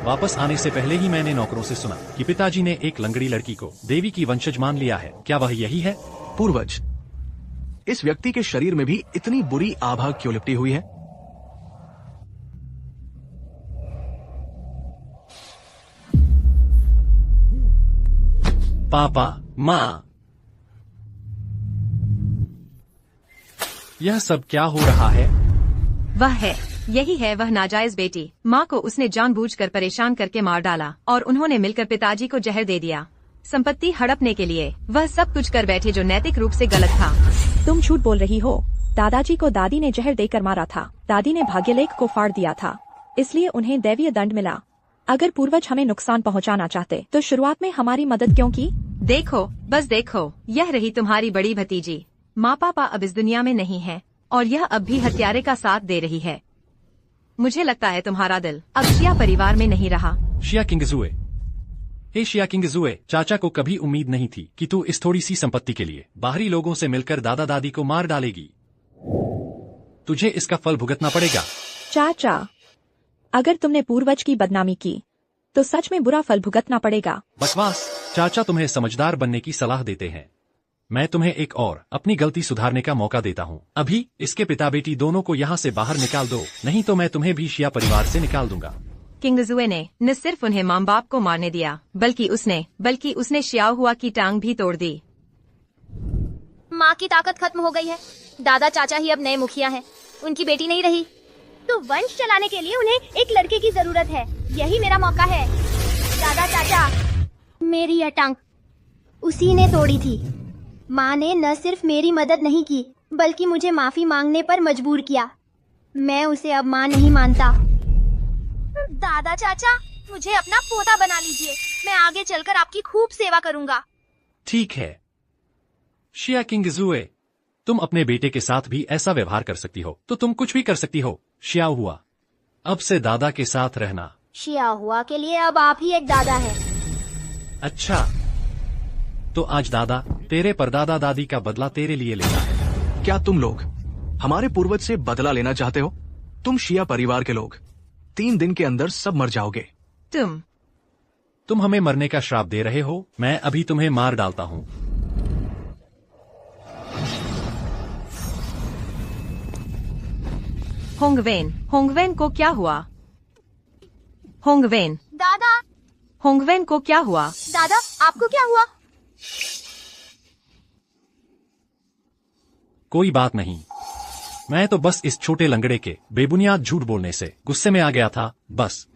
वापस आने से पहले ही मैंने नौकरों से सुना कि पिताजी ने एक लंगड़ी लड़की को देवी की वंशज मान लिया है। क्या वह यही है? पूर्वज, इस व्यक्ति के शरीर में भी इतनी बुरी आभा क्यों लिपटी हुई है? पापा, माँ, यह सब क्या हो रहा है? यही है वह नाजायज बेटी। माँ को उसने जानबूझकर परेशान करके मार डाला और उन्होंने मिलकर पिताजी को जहर दे दिया संपत्ति हड़पने के लिए। वह सब कुछ कर बैठे जो नैतिक रूप से गलत था। तुम झूठ बोल रही हो। दादाजी को दादी ने जहर देकर मारा था। दादी ने भाग्यलेख को फाड़ दिया था, इसलिए उन्हें दैवीय दंड मिला। अगर पूर्वज हमें नुकसान पहुंचाना चाहते तो शुरुआत में हमारी मदद क्यों की? देखो, बस देखो, यह रही तुम्हारी बड़ी भतीजी। माँ पापा अब इस दुनिया में नहीं है और यह अब भी हत्यारे का साथ दे रही है। मुझे लगता है तुम्हारा दिल अब शिया परिवार में नहीं रहा। शिया किंगजुए, हे शिया किंगजुए, चाचा को कभी उम्मीद नहीं थी कि तू इस थोड़ी सी संपत्ति के लिए बाहरी लोगों से मिलकर दादा दादी को मार डालेगी। तुझे इसका फल भुगतना पड़ेगा। चाचा, अगर तुमने पूर्वज की बदनामी की तो सच में बुरा फल भुगतना पड़ेगा। बकवास। चाचा तुम्हें समझदार बनने की सलाह देते हैं। मैं तुम्हें एक और अपनी गलती सुधारने का मौका देता हूँ। अभी इसके पिता बेटी दोनों को यहाँ से बाहर निकाल दो, नहीं तो मैं तुम्हें भी शिया परिवार से निकाल दूंगा। किंगजुए ने न सिर्फ उन्हें माँ बाप को मारने दिया बल्कि उसने शियाओ हुआ की टांग भी तोड़ दी। माँ की ताकत खत्म हो गई है। दादा चाचा ही अब नए मुखिया हैं। उनकी बेटी नहीं रही, तो वंश चलाने के लिए उन्हें एक लड़के की जरूरत है। यही मेरा मौका है। दादा चाचा, मेरी यह टांग उसी ने तोड़ी थी। माँ ने न सिर्फ मेरी मदद नहीं की बल्कि मुझे माफी मांगने पर मजबूर किया। मैं उसे अब माँ नहीं मानता। दादा चाचा, मुझे अपना पोता बना लीजिए। मैं आगे चलकर आपकी खूब सेवा करूंगा। ठीक है शिया किंगजुए, तुम अपने बेटे के साथ भी ऐसा व्यवहार कर सकती हो तो तुम कुछ भी कर सकती हो। शिया हुआ, अब से दादा के साथ रहना। शिया हुआ के लिए अब आप ही एक दादा है। अच्छा, तो आज दादा तेरे परदादा दादी का बदला तेरे लिए लेना है। क्या तुम लोग हमारे पूर्वज से बदला लेना चाहते हो? तुम शिया परिवार के लोग 3 दिन के अंदर सब मर जाओगे। तुम हमें मरने का श्राप दे रहे हो। मैं अभी तुम्हें मार डालता हूँ। होंगवेन को क्या हुआ? होंगवेन को क्या हुआ? दादा, आपको क्या हुआ? कोई बात नहीं, मैं तो बस इस छोटे लंगड़े के बेबुनियाद झूठ बोलने से गुस्से में आ गया था, बस।